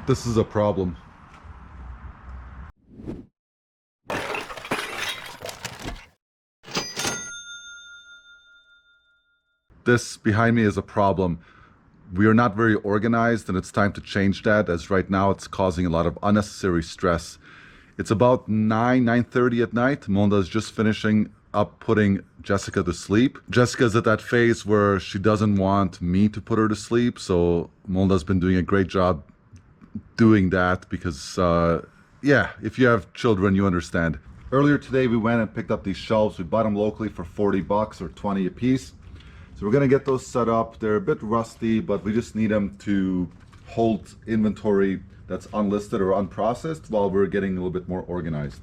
This is a problem. This behind me is a problem. We are not very organized, and it's time to change that, as right now it's causing a lot of unnecessary stress. It's about 9:30 at night. Monda is just finishing up putting Jessica to sleep. Jessica's at that phase where she doesn't want me to put her to sleep, so Monda's been doing a great job doing that because, yeah, if you have children, you understand. Earlier today, we went and picked up these shelves. We bought them locally for 40 bucks or 20 a piece. So we're gonna get those set up. They're a bit rusty, but we just need them to hold inventory that's unlisted or unprocessed while we're getting a little bit more organized.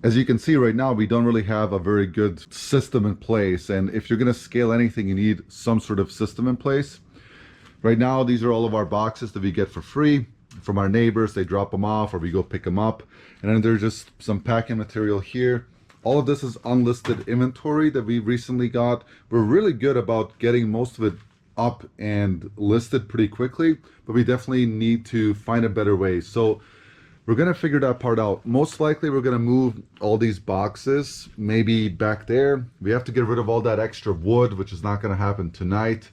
As you can see right now, we don't really have a very good system in place. And if you're gonna scale anything, you need some sort of system in place. Right now, these are all of our boxes that we get for free from our neighbors. They drop them off or we go pick them up. And then there's just some packing material here. All of this is unlisted inventory that we recently got. We're really good about getting most of it up and listed pretty quickly, but we definitely need to find a better way. So we're gonna figure that part out. Most likely we're gonna move all these boxes maybe back there. We have to get rid of all that extra wood, which is not gonna happen tonight.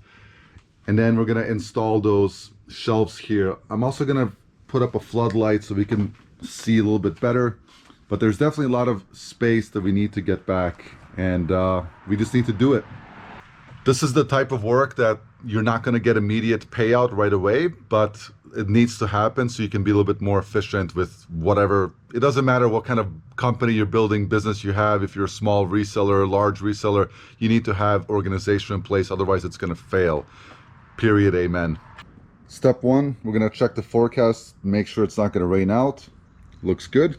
And then we're gonna install those shelves here. I'm also gonna put up a floodlight so we can see a little bit better, but there's definitely a lot of space that we need to get back, and we just need to do it. This is the type of work that you're not gonna get immediate payout right away, but it needs to happen so you can be a little bit more efficient with whatever. It doesn't matter what kind of company you're building, business you have. If you're a small reseller, large reseller, you need to have organization in place, otherwise it's gonna fail. Period, amen. Step one, we're gonna check the forecast, make sure it's not gonna rain out. Looks good.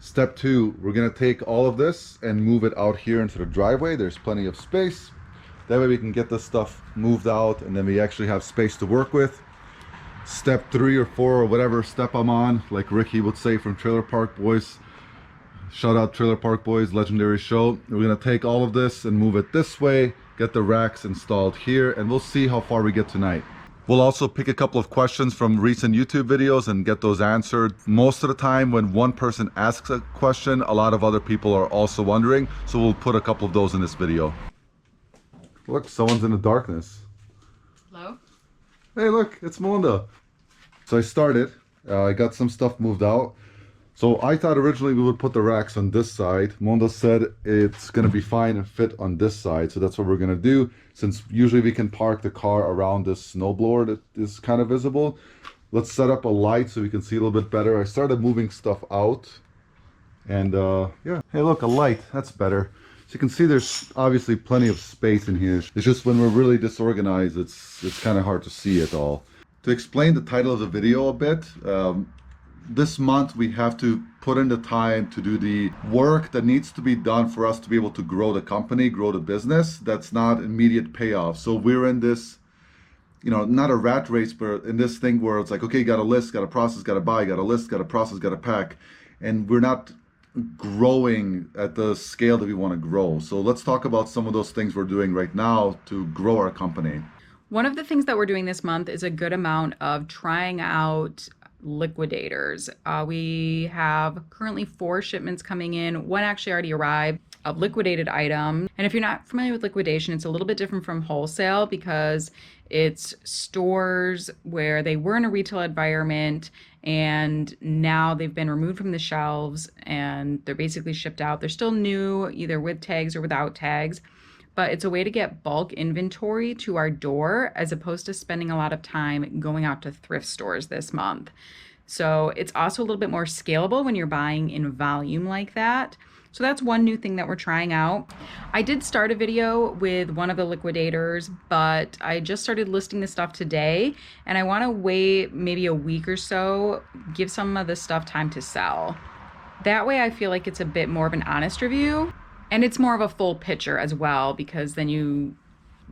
Step two, we're gonna take all of this and move it out here into the driveway. There's plenty of space. That way we can get this stuff moved out and then we actually have space to work with. Step 3 or 4 or whatever step I'm on, like Ricky would say from Trailer Park Boys. Shout out Trailer Park Boys, legendary show. We're gonna take all of this and move it this way, get the racks installed here, and we'll see how far we get tonight. We'll also pick a couple of questions from recent YouTube videos and get those answered. Most of the time when one person asks a question, a lot of other people are also wondering, so we'll put a couple of those in this video. Look, someone's in the darkness. Hello? Hey, look, it's Monda. So I started, I got some stuff moved out. So I thought originally we would put the racks on this side. Monda said it's gonna be fine and fit on this side. So that's what we're gonna do. Since usually we can park the car around this snowblower that is kind of visible. Let's set up a light so we can see a little bit better. I started moving stuff out. And yeah, hey look, a light, that's better. So you can see there's obviously plenty of space in here. It's just when we're really disorganized, it's kind of hard to see it all. To explain the title of the video a bit, this month we have to put in the time to do the work that needs to be done for us to be able to grow the company, grow the business. That's not immediate payoff. So we're in this, you know, not a rat race, but in this thing where it's like, okay, got a list, got a process, got to buy, got a list, got a process, got to pack. And we're not growing at the scale that we want to grow. So let's talk about some of those things we're doing right now to grow our company. One of the things that we're doing this month is a good amount of trying out liquidators. We have currently 4 shipments coming in. One actually already arrived of liquidated items. And if you're not familiar with liquidation, it's a little bit different from wholesale because it's stores where they were in a retail environment and now they've been removed from the shelves and they're basically shipped out. They're still new, either with tags or without tags, but it's a way to get bulk inventory to our door as opposed to spending a lot of time going out to thrift stores this month. So it's also a little bit more scalable when you're buying in volume like that. So that's one new thing that we're trying out. I did start a video with one of the liquidators, but I just started listing the stuff today and I want to wait maybe a week or so, give some of the stuff time to sell. That way I feel like it's a bit more of an honest review and it's more of a full picture as well, because then you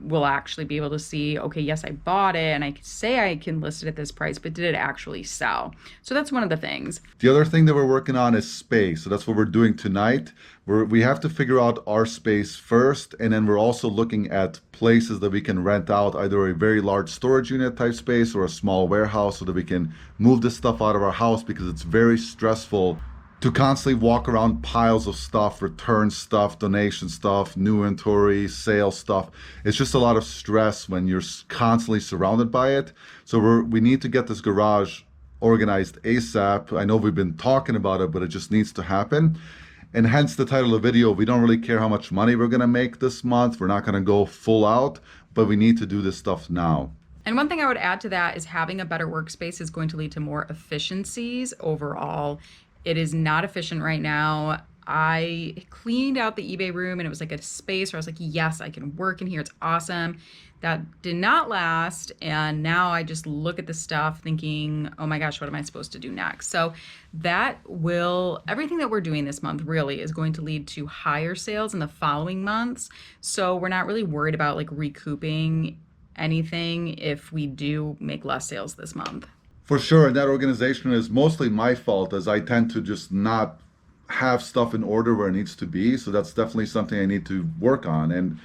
we'll actually be able to see, okay, yes, I bought it and I say I can list it at this price, but did it actually sell? So that's one of the things. The other thing that we're working on is space. So that's what we're doing tonight. We have to figure out our space first, and then we're also looking at places that we can rent out, either a very large storage unit type space or a small warehouse, so that we can move this stuff out of our house, because it's very stressful to constantly walk around piles of stuff, return stuff, donation stuff, new inventory, sale stuff. It's just a lot of stress when you're constantly surrounded by it. So we need to get this garage organized ASAP. I know we've been talking about it, but it just needs to happen. And hence the title of the video. We don't really care how much money we're gonna make this month. We're not gonna go full out, but we need to do this stuff now. And one thing I would add to that is having a better workspace is going to lead to more efficiencies overall. It is not efficient right now. I cleaned out the eBay room and it was like a space where I was like, yes, I can work in here. It's awesome. That did not last. And now I just look at the stuff thinking, oh my gosh, what am I supposed to do next? So everything that we're doing this month really is going to lead to higher sales in the following months. So we're not really worried about like recouping anything if we do make less sales this month. For sure, and that organization is mostly my fault, as I tend to just not have stuff in order where it needs to be. So that's definitely something I need to work on. And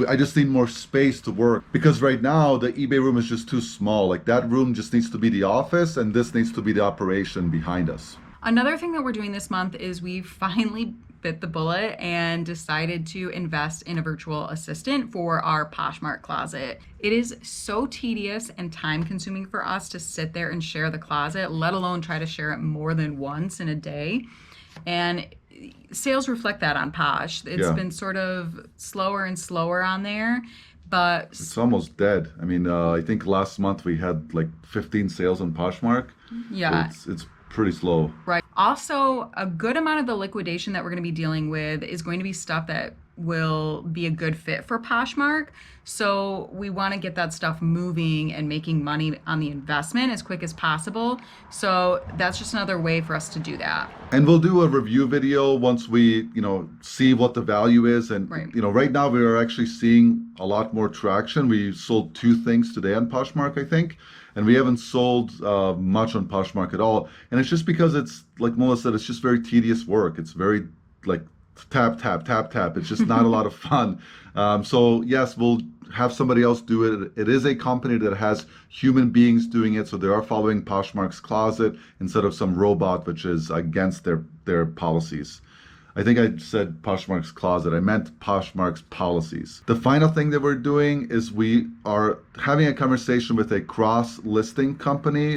I just need more space to work, because right now the eBay room is just too small. Like, that room just needs to be the office, and this needs to be the operation behind us. Another thing that we're doing this month is we finally bit the bullet and decided to invest in a virtual assistant for our Poshmark closet. It is so tedious and time consuming for us to sit there and share the closet, let alone try to share it more than once in a day. And sales reflect that on Posh. It's been sort of slower and slower on there, but it's almost dead. I mean, I think last month we had like 15 sales on Poshmark. Yeah. So it's pretty slow. Right. Also, a good amount of the liquidation that we're going to be dealing with is going to be stuff that will be a good fit for Poshmark. So we want to get that stuff moving and making money on the investment as quick as possible. So that's just another way for us to do that. And we'll do a review video once we, see what the value is. And, right now we are actually seeing a lot more traction. We sold 2 things today on Poshmark, I think. And we haven't sold much on Poshmark at all. And it's just because it's, like Melissa said, it's just very tedious work. It's very like tap, tap, tap, tap. It's just not a lot of fun. So yes, we'll have somebody else do it. It is a company that has human beings doing it. So they are following Poshmark's closet instead of some robot, which is against their policies. I think I said Poshmark's closet. I meant Poshmark's policies. The final thing that we're doing is we are having a conversation with a cross-listing company.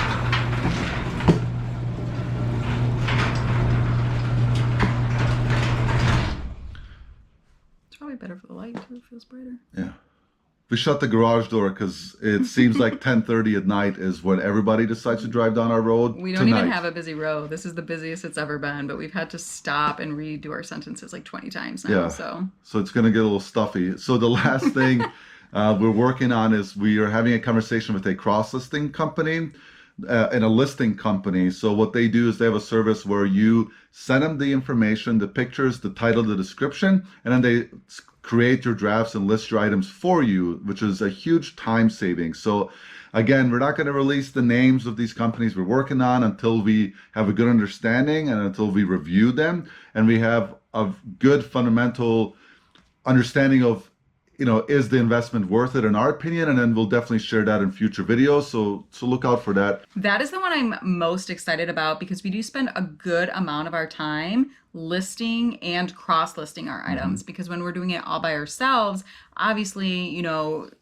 It's probably better for the light too. It feels brighter. Yeah. We shut the garage door because it seems like 10:30 at night is when everybody decides to drive down our road. We don't even have a busy road. This is the busiest it's ever been, but we've had to stop and redo our sentences like 20 times now. Yeah. So it's going to get a little stuffy. So the last thing we're working on is we are having a conversation with a cross-listing company and a listing company. So what they do is they have a service where you send them the information, the pictures, the title, the description, and then they create your drafts and list your items for you, which is a huge time saving. So again, we're not going to release the names of these companies we're working on until we have a good understanding and until we review them and we have a good fundamental understanding of, is the investment worth it in our opinion? And then we'll definitely share that in future videos. So look out for that. That is the one I'm most excited about because we do spend a good amount of our time listing and cross-listing our items because when we're doing it all by ourselves, obviously,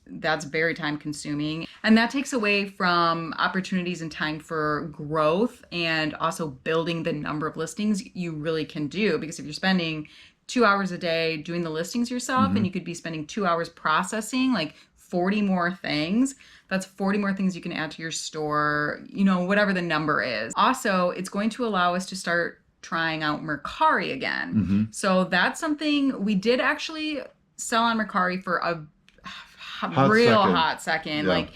that's very time consuming and that takes away from opportunities and time for growth and also building the number of listings you really can do because if you're spending 2 hours a day doing the listings yourself and you could be spending 2 hours processing like 40 more things. That's 40 more things you can add to your store, whatever the number is. Also, it's going to allow us to start trying out Mercari again. So that's something we did actually sell on Mercari for a hot second. Yeah. Like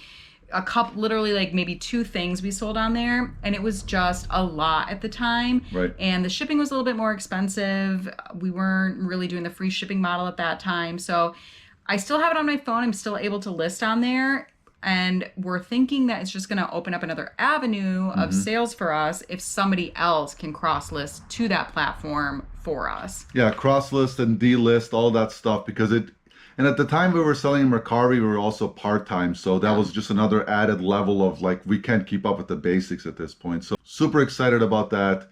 a couple, literally like maybe 2 things we sold on there and it was just a lot at the time. Right. And the shipping was a little bit more expensive. We weren't really doing the free shipping model at that time. So I still have it on my phone. I'm still able to list on there. And we're thinking that it's just going to open up another avenue of sales for us if somebody else can cross list to that platform for us. Yeah, cross list and delist, all that stuff, because and at the time we were selling in Mercari, we were also part-time. So that was just another added level of like, we can't keep up with the basics at this point. So super excited about that.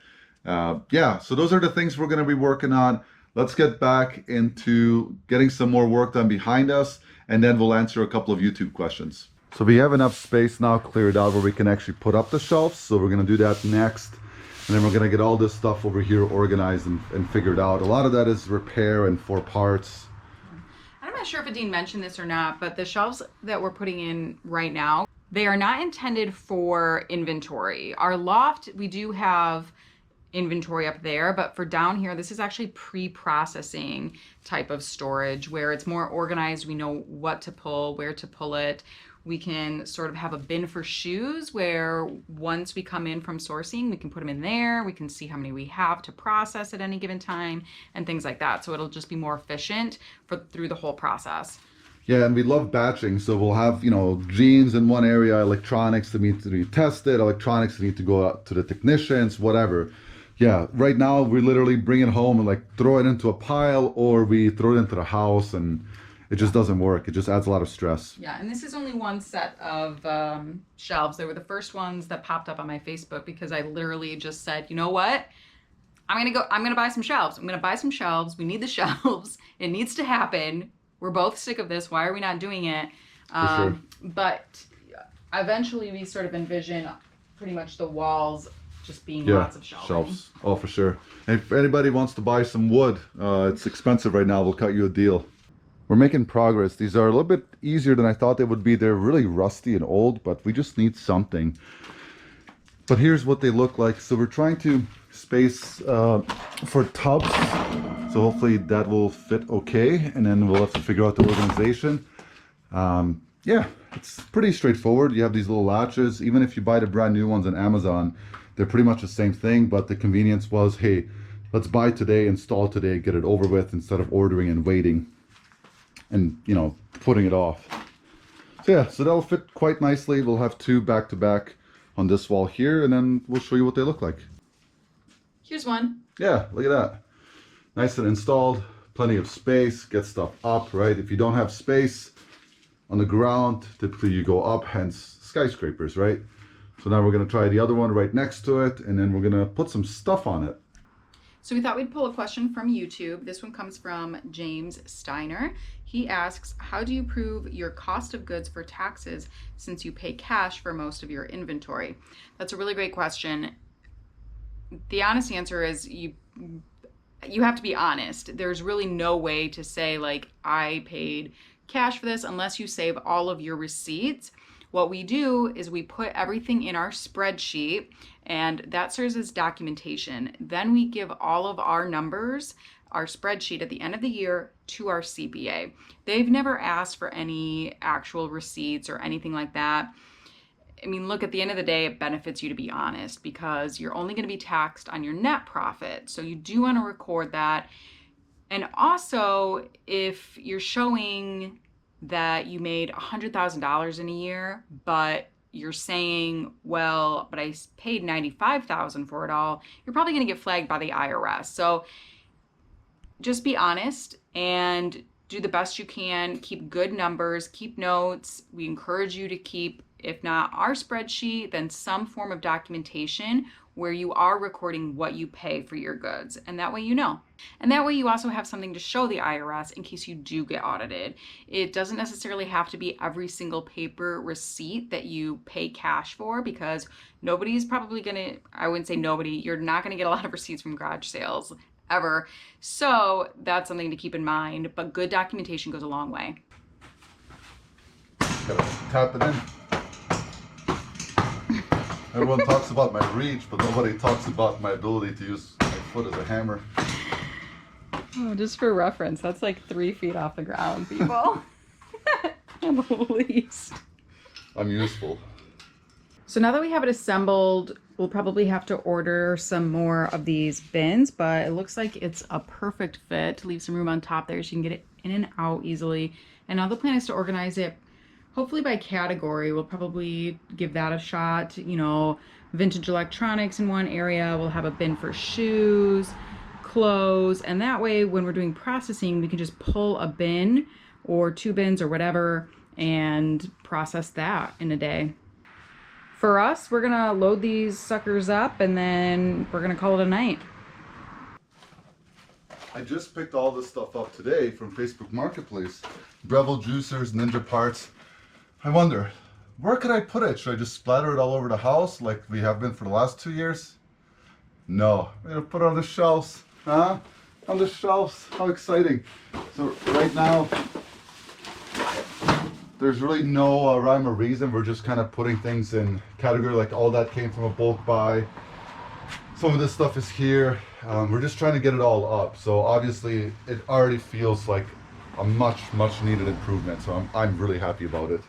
Yeah, so those are the things we're going to be working on. Let's get back into getting some more work done behind us, and then we'll answer a couple of YouTube questions. So we have enough space now cleared out where we can actually put up the shelves. So we're going to do that next. And then we're going to get all this stuff over here organized and figured out. A lot of that is repair and for parts. I'm not sure if Adine mentioned this or not, but the shelves that we're putting in right now, they are not intended for inventory. Our loft, we do have inventory up there, but for down here, this is actually pre-processing type of storage where it's more organized. We know what to pull, where to pull it. We can sort of have a bin for shoes where once we come in from sourcing, we can put them in there. We can see how many we have to process at any given time and things like that. So it'll just be more efficient through the whole process. Yeah, and we love batching. So we'll have, jeans in one area, electronics that need to be tested, electronics that need to go out to the technicians, whatever. Yeah, right now we literally bring it home and like throw it into a pile, or we throw it into the house, and it just doesn't work. It just adds a lot of stress. Yeah, and this is only one set of shelves. They were the first ones that popped up on my Facebook because I literally just said, you know what? I'm gonna buy some shelves. I'm gonna buy some shelves. We need the shelves. It needs to happen. We're both sick of this. Why are we not doing it? For sure. But eventually we sort of envision pretty much the walls just being lots of shelves. Oh, for sure. And if anybody wants to buy some wood, it's expensive right now. We'll cut you a deal. We're making progress. These are a little bit easier than I thought they would be. They're really rusty and old, but we just need something. But here's what they look like. So we're trying to space for tubs. So hopefully that will fit okay. And then we'll have to figure out the organization. Yeah, it's pretty straightforward. You have these little latches. Even if you buy the brand new ones on Amazon, they're pretty much the same thing, but the convenience was, hey, let's buy today, install today, get it over with instead of ordering and waiting and, putting it off. So yeah, so that'll fit quite nicely. We'll have two back to back on this wall here, and then we'll show you what they look like. Here's one. Yeah, look at that. Nice and installed, plenty of space, get stuff up, right? If you don't have space on the ground, typically you go up, hence skyscrapers, right? So now we're going to try the other one right next to it, and then we're going to put some stuff on it. So we thought we'd pull a question from YouTube. This one comes from James Steiner. He asks, how do you prove your cost of goods for taxes since you pay cash for most of your inventory? That's a really great question. The honest answer is you have to be honest. There's really no way to say like, I paid cash for this unless you save all of your receipts. What we do is we put everything in our spreadsheet, and that serves as documentation. Then we give all of our numbers, our spreadsheet at the end of the year, to our CPA. They've never asked for any actual receipts or anything like that. I mean, look, at the end of the day, it benefits you to be honest because you're only going to be taxed on your net profit. So you do want to record that. And also, if you're showing that you made $100,000 in a year, but you're saying, well, but I paid $95,000 for it all, you're probably going to get flagged by the IRS. So just be honest and do the best you can. Keep good numbers, keep notes. We encourage you to keep, if not our spreadsheet, then some form of documentation where you are recording what you pay for your goods. And that way you know. And that way you also have something to show the IRS in case you do get audited. It doesn't necessarily have to be every single paper receipt that you pay cash for because nobody's probably gonna, I wouldn't say nobody, you're not gonna get a lot of receipts from garage sales ever. So that's something to keep in mind, but good documentation goes a long way. Gotta tap it in. Everyone talks about my reach, but nobody talks about my ability to use my foot as a hammer. Oh, just for reference, that's like 3 feet off the ground, people. At least. I'm useful. So now that we have it assembled, we'll probably have to order some more of these bins, but it looks like it's a perfect fit to leave some room on top there so you can get it in and out easily. And now the plan is to organize it hopefully by category. We'll probably give that a shot. You know, vintage electronics in one area. We'll have a bin for shoes, clothes, and that way when we're doing processing, we can just pull a bin or 2 bins or whatever and process that in a day. For us, we're gonna load these suckers up and then we're gonna call it a night. I just picked all this stuff up today from Facebook Marketplace. Breville juicers, Ninja parts. I wonder, where could I put it? Should I just splatter it all over the house like we have been for the last 2 years? No, I'm gonna put it on the shelves. Huh? On the shelves, how exciting. So right now, there's really no rhyme or reason. We're just kind of putting things in category, like all that came from a bulk buy. Some of this stuff is here. We're just trying to get it all up. So obviously it already feels like a much needed improvement. So I'm really happy about it.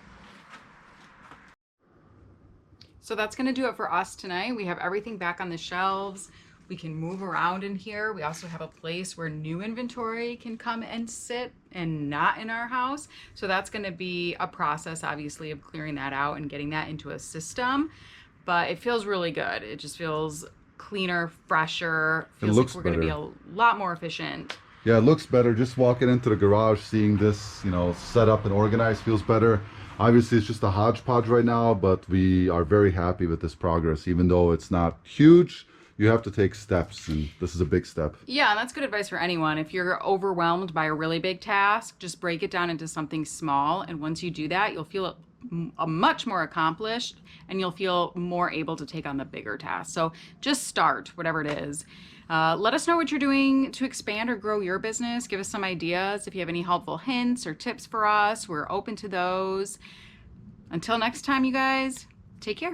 So that's gonna do it for us tonight. We have everything back on the shelves. We can move around in here. We also have a place where new inventory can come and sit and not in our house. So that's gonna be a process, obviously, of clearing that out and getting that into a system. But it feels really good. It just feels cleaner, fresher. Feels like we're gonna be a lot more efficient. Yeah, it looks better. Just walking into the garage, seeing this, you know, set up and organized feels better. Obviously, it's just a hodgepodge right now, but we are very happy with this progress. Even though it's not huge, you have to take steps, and this is a big step. Yeah, and that's good advice for anyone. If you're overwhelmed by a really big task, just break it down into something small. And once you do that, you'll feel much more accomplished and you'll feel more able to take on the bigger tasks. So just start, whatever it is. Let us know what you're doing to expand or grow your business. Give us some ideas. If you have any helpful hints or tips for us, we're open to those. Until next time, you guys, take care.